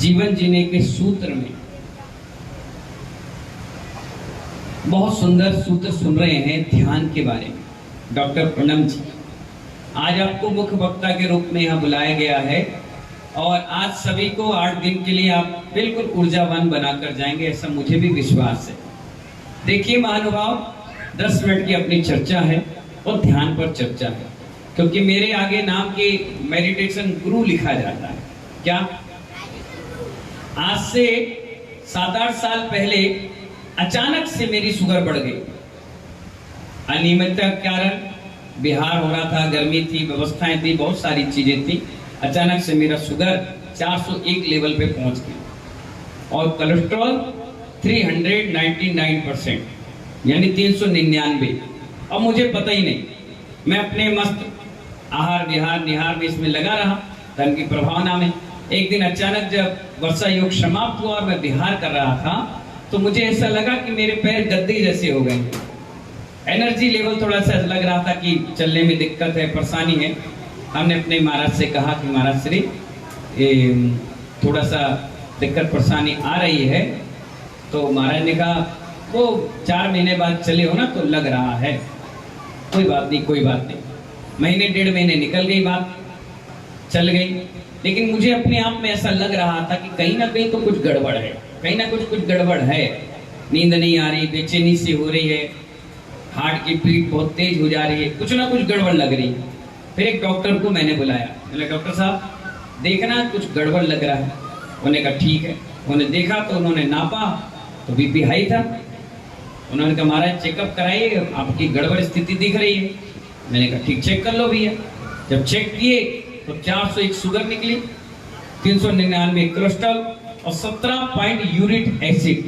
जीवन जीने के सूत्र में बहुत सुंदर सूत्र सुन रहे हैं ध्यान के बारे में। डॉक्टर पूनम जी, आज आपको मुख्य वक्ता के रूप में यहाँ बुलाया गया है और आज सभी को 8 दिन के लिए आप बिल्कुल ऊर्जावान बनाकर जाएंगे, ऐसा मुझे भी विश्वास है। देखिए महानुभाव, 10 मिनट की अपनी चर्चा है और ध्यान पर चर्चा है, क्योंकि मेरे आगे नाम के मेडिटेशन गुरु लिखा जाता है। क्या आज से 7-8 साल पहले अचानक से मेरी शुगर बढ़ गई। अनियमितता के कारण बिहार हो रहा था, गर्मी थी, व्यवस्थाएं थी, बहुत सारी चीजें थी। अचानक से मेरा शुगर 401 लेवल पे पहुंच गया और कोलेस्ट्रॉल 399% यानी 399। अब मुझे पता ही नहीं, मैं अपने मस्त आहार विहार निहार में इसमें लगा रहा धन की प्रभावना में। एक दिन अचानक जब वर्षा योग समाप्त हुआ और मैं विहार कर रहा था तो मुझे ऐसा लगा कि मेरे पैर गद्दे जैसे हो गए। एनर्जी लेवल थोड़ा सा लग रहा था कि चलने में दिक्कत है, परेशानी है। हमने अपने महाराज से कहा कि महाराज श्री थोड़ा सा दिक्कत परेशानी आ रही है। तो महाराज ने कहा वो 4 महीने बाद चले हो ना तो लग रहा है, कोई बात नहीं कोई बात नहीं। महीने 1.5 महीने निकल गई, बात चल गई, लेकिन मुझे अपने आप में ऐसा लग रहा था कि कहीं ना कहीं तो कुछ गड़बड़ है, कहीं ना कुछ गड़बड़ है। नींद नहीं आ रही, बेचैनी सी हो रही है, हार्ट की बीट बहुत तेज हो जा रही है, कुछ ना कुछ गड़बड़ लग रही है। फिर एक डॉक्टर को मैंने बुलाया, बोला डॉक्टर साहब देखना कुछ गड़बड़ लग रहा है। उन्होंने कहा ठीक है। उन्होंने देखा तो उन्होंने नापा तो बीपी हाई था। उन्होंने कहा महाराज चेकअप कराइए, आपकी गड़बड़ स्थिति दिख रही है। मैंने कहा ठीक, चेक कर लो भैया। जब चेक किए तो 401 शुगर निकली, 399 कोलेस्ट्रॉल और 17 पॉइंट यूरिक एसिड।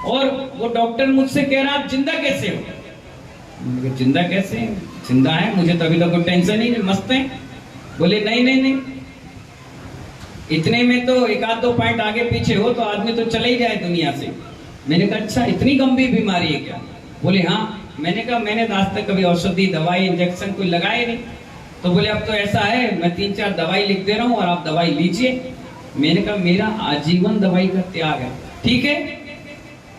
और वो डॉक्टर मुझसे कह रहा आप जिंदा कैसे हो? मैंने कहा जिंदा कैसे? जिंदा है, मुझे तो अभी तक कोई टेंशन ही नहीं, मस्त है। बोले नहीं नहीं नहीं, इतने में तो 1-2 पॉइंट आगे पीछे हो तो आदमी तो चले ही जाए दुनिया से। मैंने कहा अच्छा, इतनी गंभीर बीमारी है क्या? बोले हाँ। मैंने कहा मैंने तो आज तक कभी औषधि दवाई इंजेक्शन कोई लगाए नहीं। तो बोले अब तो ऐसा है, मैं 3-4 दवाई लिख दे रहा हूँ और आप दवाई लीजिए। मैंने कहा मेरा आजीवन दवाई का त्याग है। ठीक है,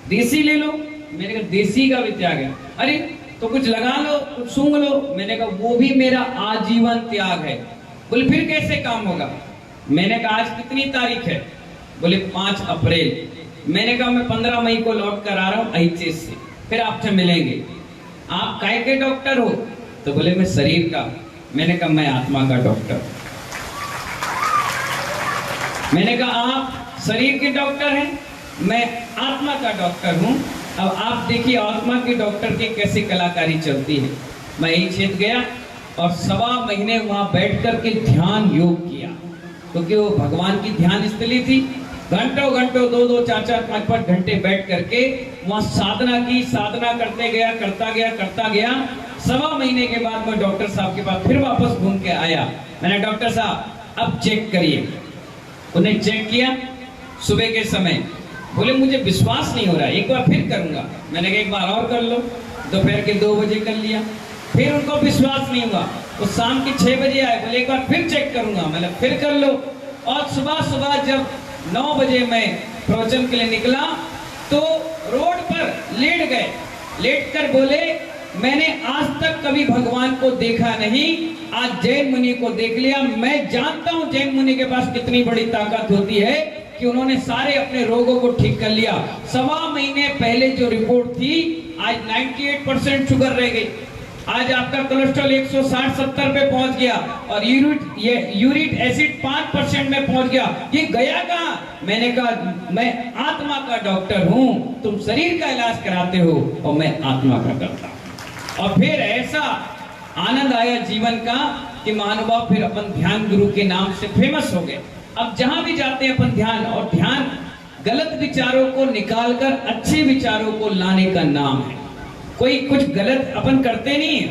देसी ले लो। मैंने कहा देसी का भी त्याग है। अरे तो कुछ लगा लो, कुछ सूंघ लो। मैंने कहा वो भी मेरा आजीवन त्याग है। बोले फिर कैसे काम होगा? मैंने कहा आज कितनी तारीख है? बोले 5 अप्रैल। मैंने कहा मैं 15 मई को लौट कर आ रहा हूँ एचएस से, फिर आपसे मिलेंगे। आप काय के डॉक्टर हो? तो बोले मैं शरीर का। मैंने कहा मैं आत्मा का डॉक्टर। मैंने कहा आप शरीर के डॉक्टर हैं, मैं आत्मा का डॉक्टर हूं। अब आप देखिए आत्मा के डॉक्टर की कैसी कलाकारी चलती है। मैं यही क्षेत्र गया और 1.25 महीने वहां बैठ करके ध्यान योग किया, क्योंकि वो भगवान की ध्यान स्थली थी। घंटों घंटों 2-2, 4-4, 5-5 घंटे बैठ करके वहां साधना की। साधना करते गया, करता गया। 1.25 महीने के बाद मैं डॉक्टर साहब के पास फिर वापस घूम के आया। मैंने डॉक्टर साहब अब चेक करिए। उन्हें चेक किया सुबह के समय। बोले मुझे विश्वास नहीं हो रहा, एक बार फिर करूंगा। मैंने कहा एक बार और कर लो। दोपहर के 2 बजे कर लिया, फिर उनको विश्वास नहीं हुआ। वो शाम के 6 बजे आए, बोले एक बार फिर चेक करूंगा। मैंने फिर कर लो। और सुबह जब 9 बजे मैं प्रवचन के लिए निकला तो रोड पर लेट गए। लेट कर बोले मैंने आज तक कभी भगवान को देखा नहीं, आज जैन मुनि को देख लिया। मैं जानता हूं जैन मुनि के पास कितनी बड़ी ताकत होती है कि उन्होंने सारे अपने रोगों को ठीक कर लिया। 1.25 महीने पहले जो रिपोर्ट थी, आज 98% शुगर रह गई। आज आपका कोलेस्ट्रॉल 160-70 पे पहुंच गया और यूरिक एसिड 5% में पहुंच गया। ये गया कहां? मैंने कहा मैं आत्मा का डॉक्टर हूं, तुम शरीर का इलाज कराते हो और मैं आत्मा का करता हूं। और फिर ऐसा आनंद आया जीवन का कि महानुभाव फिर अपन ध्यान गुरु के नाम से फेमस हो गए। अब जहां भी जाते हैं अपन ध्यान, और ध्यान गलत विचारों को निकालकर अच्छे विचारों को लाने का नाम है। कोई कुछ गलत अपन करते नहीं है।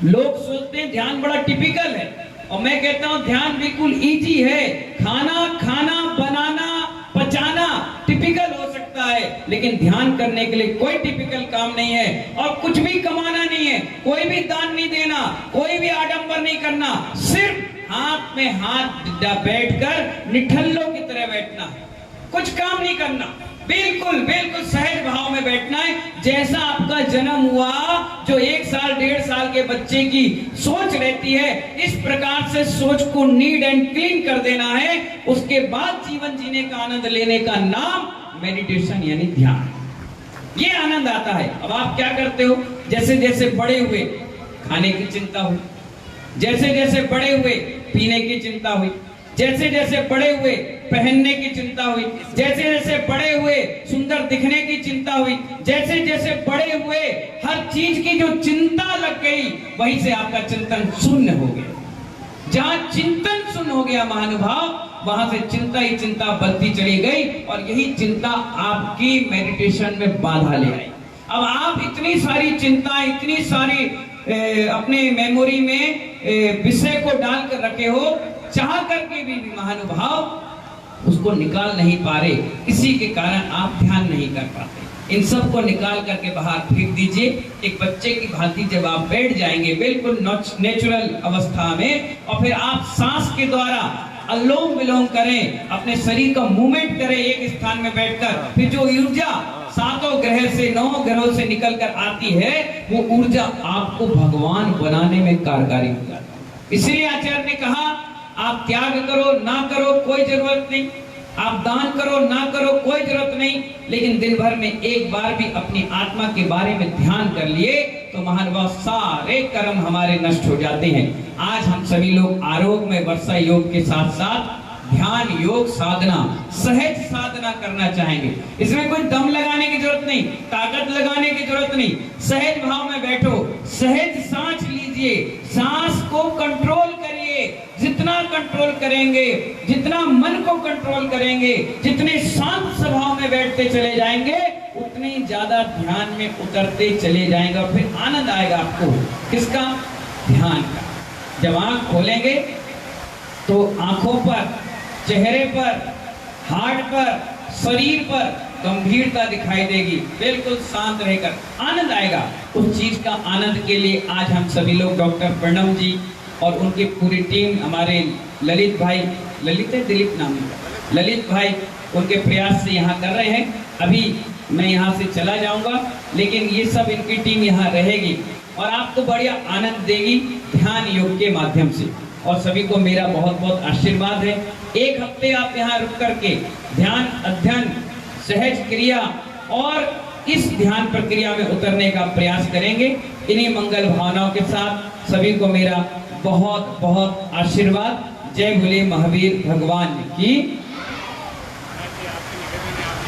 लोग सोचते हैं ध्यान बड़ा टिपिकल है, और मैं कहता हूं ध्यान बिल्कुल इजी है। खाना बनाना पचाना टिपिकल हो सकता है, लेकिन ध्यान करने के लिए कोई टिपिकल काम नहीं है। और कुछ भी कमाना नहीं है, कोई भी दान नहीं देना, कोई भी आडंबर नहीं करना, सिर्फ हाथ में हाथ बैठकर निठल्लों की तरह तरह बैठना है, कुछ काम नहीं करना, बिल्कुल बिल्कुल सहज भाव में बैठना है। जैसा आपका जन्म हुआ, जो 1 साल 1.5 साल के बच्चे की सोच रहती है, इस प्रकार से सोच को नीट एंड क्लीन कर देना है। उसके बाद जीवन जीने का आनंद लेने का नाम मेडिटेशन यानी ध्यान। ये आनंद आता है। अब आप क्या करते हो, जैसे जैसे बड़े हुए खाने की चिंता हुई, जैसे जैसे बड़े हुए पीने की चिंता हुई, जैसे जैसे बड़े हुए पहनने की चिंता हुई, जैसे जैसे बड़े हुए सुंदर दिखने की चिंता हुई, जैसे जैसे बड़े हुए हर चीज की जो चिंता लग गई, वहीं से आपका चिंतन शून्य हो गया। जहां चिंतन शून्य हो गया महानुभाव, वहां से चिंता ही चिंता बढ़ती चली गई और यही चिंता आपकी मेडिटेशन में बाधा ले आई। अब आप इतनी सारी चिंता, इतनी सारी अपने मेमोरी में विषय को डाल कर रखे हो, चाह करके भी महानुभाव उसको निकाल नहीं पा रहे। इसी के कारण आप ध्यान नहीं कर पाते। इन सब को निकाल करके बाहर फेंक दीजिए। एक बच्चे की भांति जब आप बैठ जाएंगे बिल्कुल नेचुरल अवस्था में, और फिर आप सांस के द्वारा अनुलोम विलोम करें, अपने शरीर का मूवमेंट करें एक स्थान में बैठकर, फिर जो ऊर्जा 7 ग्रह से 9 ग्रहों से निकल कर आती है, वो ऊर्जा आपको भगवान बनाने में कारगर हो जाती है। इसलिए आचार्य ने कहा, आप त्याग करो ना करो कोई जरूरत नहीं, आप दान करो ना करो कोई जरूरत नहीं, लेकिन दिन भर में एक बार भी अपनी आत्मा के बारे में ध्यान कर लिए तो महानुभाव सारे कर्म हमारे नष्ट हो जाते हैं। आज हम सभी लोग आरोग्य में वर्षा योग के साथ साथ ध्यान योग साधना, सहज साधना करना चाहेंगे। इसमें कोई दम लगाने की जरूरत नहीं, ताकत लगाने की जरूरत नहीं। सहज भाव में बैठो, सहज सांस लीजिए, सांस को कंट्रोल करिए। जितना कंट्रोल करेंगे, जितना मन को कंट्रोल करेंगे, जितने शांत स्वभाव में बैठते चले जाएंगे, उतने ज्यादा ध्यान में उतरते चले जाएंगे और फिर आनंद आएगा आपको। किसका? ध्यान का। जब आंख खोलेंगे तो आंखों पर, चेहरे पर, हार्ट पर, शरीर पर गंभीरता दिखाई देगी, बिल्कुल शांत रहकर आनंद आएगा। उस चीज का आनंद के लिए आज हम सभी लोग डॉक्टर प्रणव जी और उनकी पूरी टीम, हमारे ललित भाई, ललित है दिलीप नाम है, ललित भाई उनके प्रयास से यहाँ कर रहे हैं। अभी मैं यहाँ से चला जाऊंगा, लेकिन ये सब इनकी टीम यहाँ रहेगी और आपको बढ़िया आनंद देगी ध्यान योग के माध्यम से। और सभी को मेरा बहुत बहुत आशीर्वाद है। 1 हफ्ते आप यहाँ रुक करके ध्यान अध्ययन, सहज क्रिया और इस ध्यान प्रक्रिया में उतरने का प्रयास करेंगे। इन्हीं मंगल भावनाओं के साथ सभी को मेरा बहुत बहुत आशीर्वाद। जय भोले महावीर भगवान की।